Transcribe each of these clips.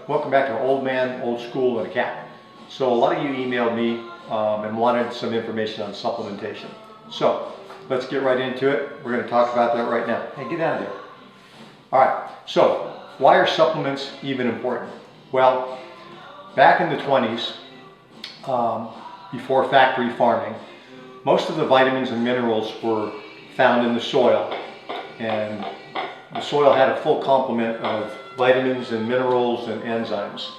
Welcome back to Old Man, Old School, and a Cat. So a lot of you emailed me and wanted some information on supplementation. So let's get right into it. We're going to talk about that right now. Hey, get out of there. All right, so why are supplements even important? Well, back in the 20s, before factory farming, most of the vitamins and minerals were found in the soil, and the soil had a full complement of vitamins and minerals and enzymes.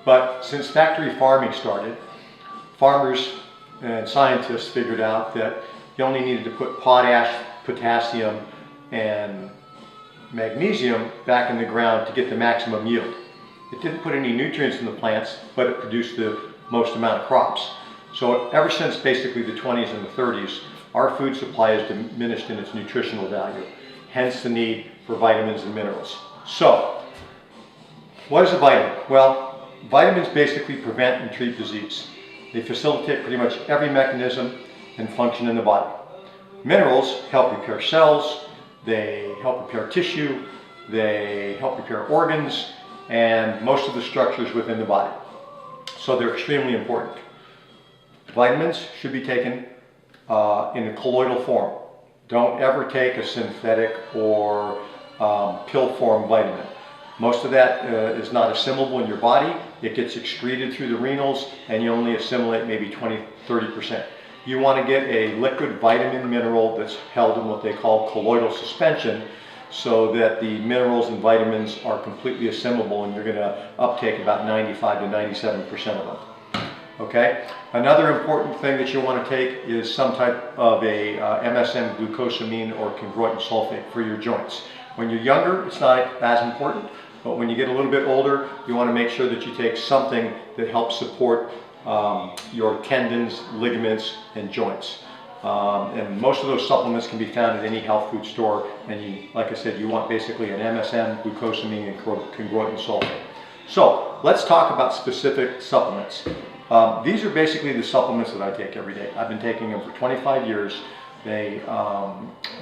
But since factory farming started, farmers and scientists figured out that you only needed to put potash, potassium, and magnesium back in the ground to get the maximum yield. It didn't put any nutrients in the plants, but it produced the most amount of crops. So ever since basically the 20s and the 30s, our food supply has diminished in its nutritional value, hence the need for vitamins and minerals. So, what is a vitamin? Well, vitamins basically prevent and treat disease. They facilitate pretty much every mechanism and function in the body. Minerals help repair cells, they help repair tissue, they help repair organs, and most of the structures within the body. So they're extremely important. Vitamins should be taken in a colloidal form. Don't ever take a synthetic or pill form vitamin. Most of that is not assimilable in your body. It gets excreted through the renals and you only assimilate maybe 20–30%. You want to get a liquid vitamin mineral that's held in what they call colloidal suspension, so that the minerals and vitamins are completely assimilable and you're going to uptake about 95–97% of them. Okay? Another important thing that you want to take is some type of a MSM glucosamine or chondroitin sulfate for your joints. When you're younger, it's not as important, but when you get a little bit older, you want to make sure that you take something that helps support your tendons, ligaments, and joints. And most of those supplements can be found at any health food store, and like I said, you want basically an MSM, glucosamine, and chondroitin sulfate. So let's talk about specific supplements. These are basically the supplements that I take every day. I've been taking them for 25 years. They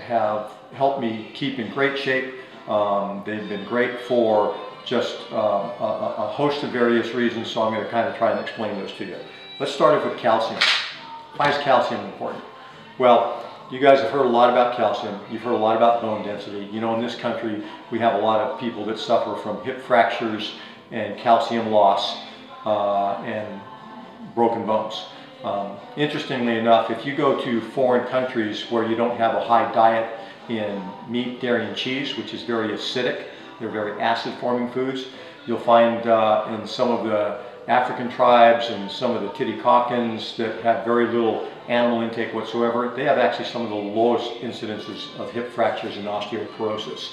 have helped me keep in great shape. They've been great for just a host of various reasons, so I'm going to kind of try and explain those to you. Let's start off with calcium. Why is calcium important? Well, you guys have heard a lot about calcium. You've heard a lot about bone density. You know, in this country, we have a lot of people that suffer from hip fractures and calcium loss and broken bones. Interestingly enough, if you go to foreign countries where you don't have a high diet in meat, dairy, and cheese, which is very acidic, they're very acid forming foods, you'll find in some of the African tribes and some of the Titicacans that have very little animal intake whatsoever, they have actually some of the lowest incidences of hip fractures and osteoporosis.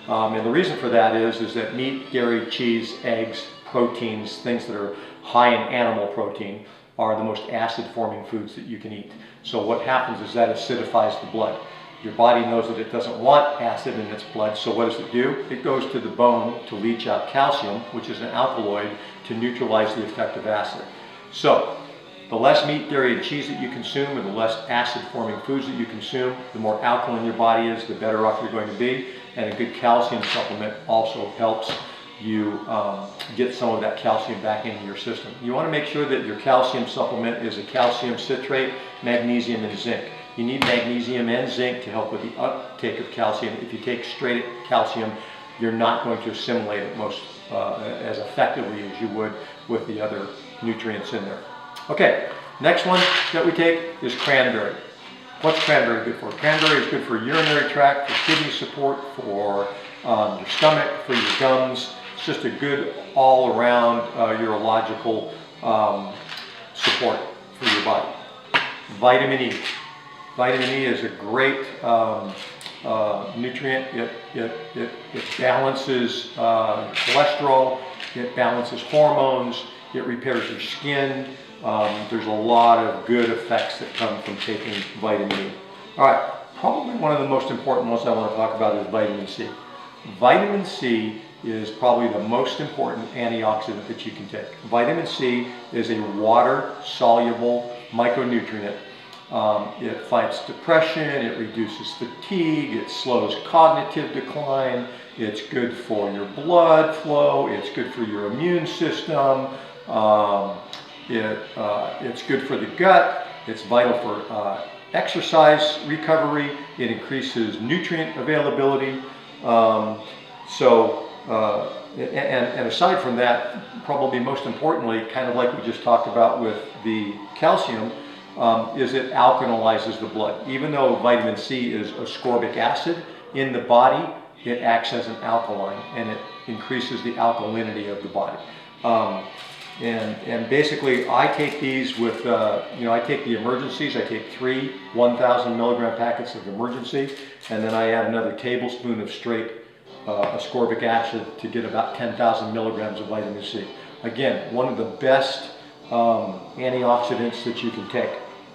And the reason for that is that meat, dairy, cheese, eggs, proteins, things that are high in animal protein are the most acid forming foods that you can eat. So what happens is that acidifies the blood. Your body knows that it doesn't want acid in its blood, so what does it do? It goes to the bone to leach out calcium, which is an alkaloid, to neutralize the effect of acid. So the less meat, dairy, and cheese that you consume, or the less acid forming foods that you consume, the more alkaline your body is, the better off you're going to be. And a good calcium supplement also helps you get some of that calcium back into your system. You want to make sure that your calcium supplement is a calcium citrate, magnesium, and zinc. You need magnesium and zinc to help with the uptake of calcium. If you take straight calcium, you're not going to assimilate it as effectively as you would with the other nutrients in there. Okay, next one that we take is cranberry. What's cranberry good for? Cranberry is good for urinary tract, for kidney support, for your stomach, for your gums. It's just a good all-around urological support for your body. Vitamin E. Vitamin E is a great nutrient. It balances cholesterol, it balances hormones, it repairs your skin. There's a lot of good effects that come from taking vitamin E. All right, probably one of the most important ones I want to talk about is vitamin C. Vitamin C is probably the most important antioxidant that you can take. Vitamin C is a water-soluble micronutrient It fights depression, it reduces fatigue, it slows cognitive decline, it's good for your blood flow, it's good for your immune system, it's good for the gut, it's vital for exercise recovery, it increases nutrient availability. And aside from that, probably most importantly, kind of like we just talked about with the calcium, is it alkalizes the blood. Even though vitamin C is ascorbic acid in the body, it acts as an alkaline and it increases the alkalinity of the body. And basically, I take these with, I take the emergencies. I take 3 1,000 milligram packets of emergency, and then I add another tablespoon of straight ascorbic acid to get about 10,000 milligrams of vitamin C. Again, one of the best antioxidants that you can take.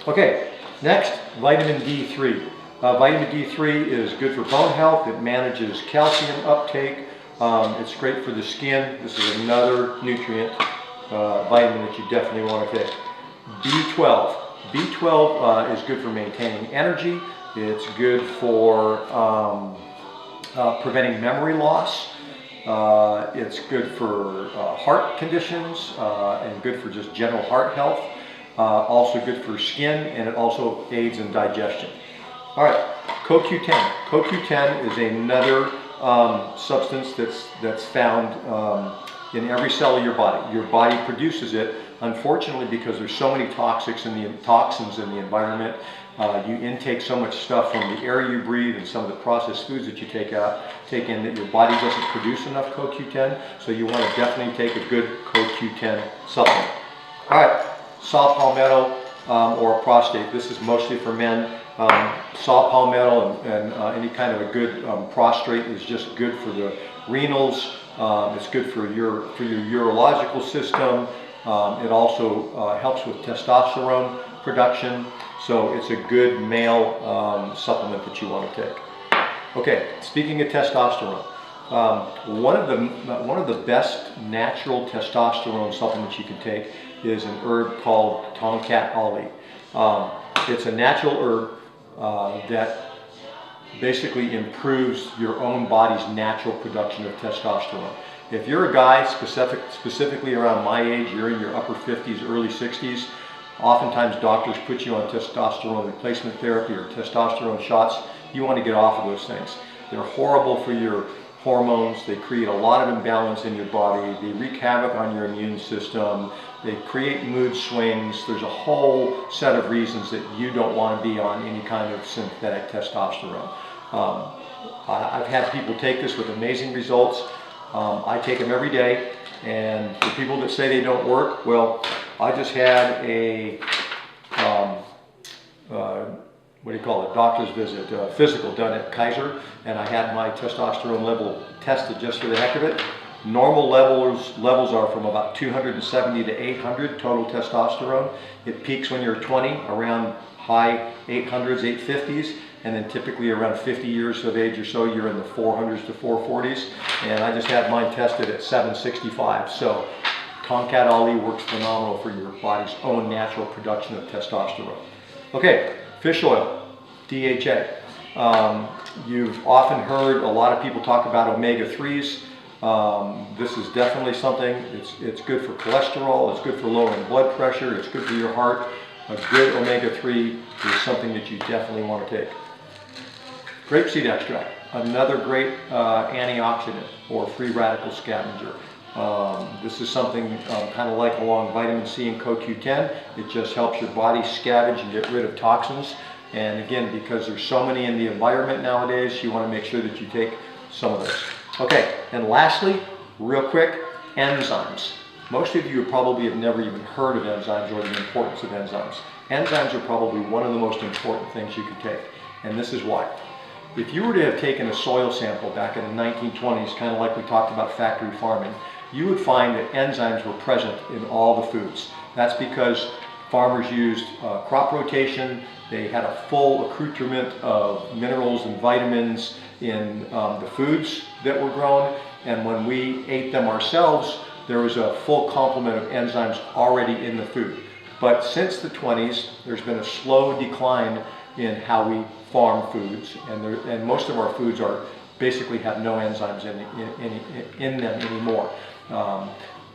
Okay, next, vitamin D3. Vitamin D3 is good for bone health. It manages calcium uptake. It's great for the skin. This is another nutrient vitamin that you definitely want to take. B12. B12 is good for maintaining energy. It's good for preventing memory loss. It's good for heart conditions and good for just general heart health. Also good for skin, and it also aids in digestion. All right, CoQ10. CoQ10 is another substance that's found in every cell of your body. Your body produces it. Unfortunately, because there's so many toxins in the environment, you intake so much stuff from the air you breathe and some of the processed foods that you take in, that your body doesn't produce enough CoQ10. So you want to definitely take a good CoQ10 supplement. All right, saw palmetto or prostate. This is mostly for men. Saw palmetto and any kind of a good prostrate is just good for the renals. It's good for your urological system. It also helps with testosterone production. So it's a good male supplement that you want to take. Okay, speaking of testosterone, one of the best natural testosterone supplements you can take is an herb called Tongkat Ali. It's a natural herb that basically improves your own body's natural production of testosterone. If you're a guy specifically around my age, you're in your upper 50s, early 60s, oftentimes doctors put you on testosterone replacement therapy or testosterone shots. You want to get off of those things. They're horrible for your hormones. They create a lot of imbalance in your body. They wreak havoc on your immune system. They create mood swings. There's a whole set of reasons that you don't want to be on any kind of synthetic testosterone. I've had people take this with amazing results. I take them every day, and the people that say they don't work, well, I just had a doctor's visit, physical done at Kaiser, and I had my testosterone level tested just for the heck of it. Normal levels are from about 270 to 800 total testosterone. It peaks when you're 20, around high 800s, 850s, and then typically around 50 years of age or so, you're in the 400s to 440s. And I just had mine tested at 765. So Tongkat Ali works phenomenal for your body's own natural production of testosterone. Okay, fish oil, DHA. You've often heard a lot of people talk about omega-3s. This is definitely something. It's good for cholesterol, it's good for lowering blood pressure, it's good for your heart. A good omega-3 is something that you definitely want to take. Grapeseed extract, another great antioxidant or free radical scavenger. This is something kind of like along vitamin C and CoQ10. It just helps your body scavenge and get rid of toxins. And again, because there's so many in the environment nowadays, you want to make sure that you take some of those. Okay, and lastly, real quick, enzymes. Most of you probably have never even heard of enzymes or the importance of enzymes. Enzymes are probably one of the most important things you can take, and this is why. If you were to have taken a soil sample back in the 1920s, kind of like we talked about factory farming, you would find that enzymes were present in all the foods. That's because farmers used crop rotation. They had a full accoutrement of minerals and vitamins in the foods that were grown, and when we ate them ourselves, there was a full complement of enzymes already in the food. But since the 20s, there's been a slow decline in how we farm foods, and most of our foods are basically have no enzymes in them anymore.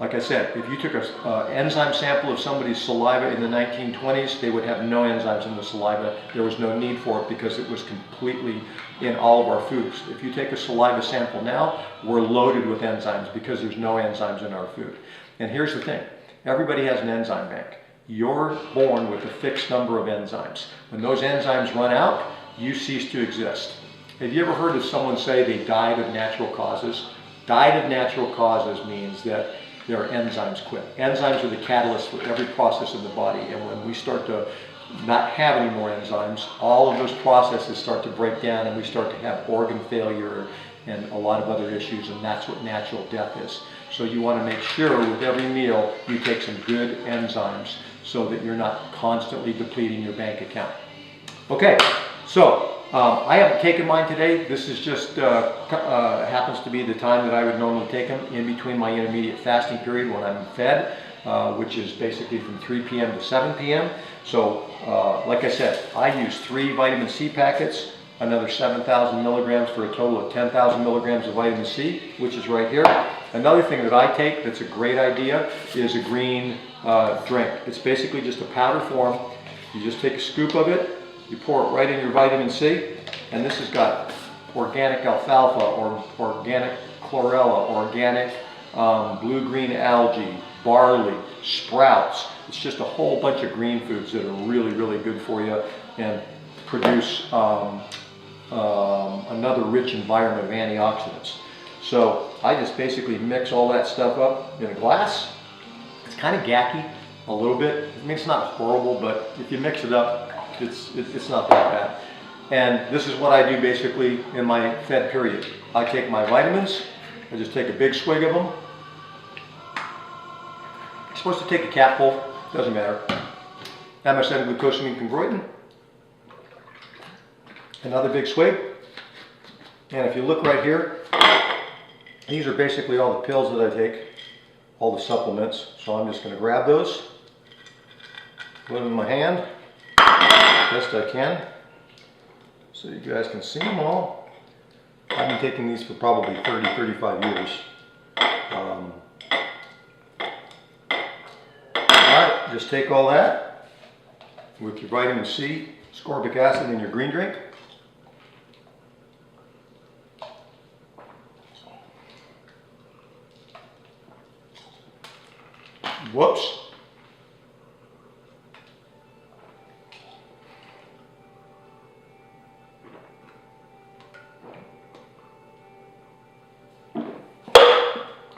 Like I said, if you took an enzyme sample of somebody's saliva in the 1920s, they would have no enzymes in the saliva. There was no need for it because it was completely in all of our foods. If you take a saliva sample now, we're loaded with enzymes because there's no enzymes in our food. And here's the thing, everybody has an enzyme bank. You're born with a fixed number of enzymes. When those enzymes run out, you cease to exist. Have you ever heard of someone say they died of natural causes? Died of natural causes means that their enzymes quit. Enzymes are the catalyst for every process in the body, and when we start to not have any more enzymes, all of those processes start to break down and we start to have organ failure and a lot of other issues, and that's what natural death is. So you want to make sure with every meal you take some good enzymes so that you're not constantly depleting your bank account. Okay, so I haven't taken mine today. This is just happens to be the time that I would normally take them in between my intermediate fasting period when I'm fed, which is basically from 3 p.m. to 7 p.m. So like I said, I use 3 vitamin C packets, another 7,000 milligrams for a total of 10,000 milligrams of vitamin C, which is right here. Another thing that I take that's a great idea is a green drink. It's basically just a powder form. You just take a scoop of it, you pour it right in your vitamin C, and this has got organic alfalfa or organic chlorella, organic blue-green algae, barley, sprouts. It's just a whole bunch of green foods that are really, really good for you and produce another rich environment of antioxidants. So I just basically mix all that stuff up in a glass. It's kind of gacky a little bit. I mean, it's not horrible, but if you mix it up, it's not that bad. And this is what I do basically in my fed period. I take my vitamins, I just take a big swig of them. You're supposed to take a capful, doesn't matter. MSM glucosamine chondroitin. Another big swig. And if you look right here, these are basically all the pills that I take, all the supplements. So I'm just going to grab those, put them in my hand, best I can, so you guys can see them all. I've been taking these for probably 30, 35 years. Alright, just take all that with your vitamin C, ascorbic acid in your green drink. Whoops.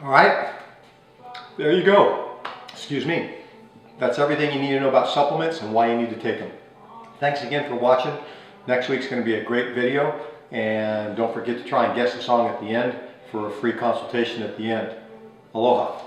All right, there you go. Excuse me. That's everything you need to know about supplements and why you need to take them. Thanks again for watching. Next week's going to be a great video, and don't forget to try and guess the song at the end for a free consultation at the end. Aloha.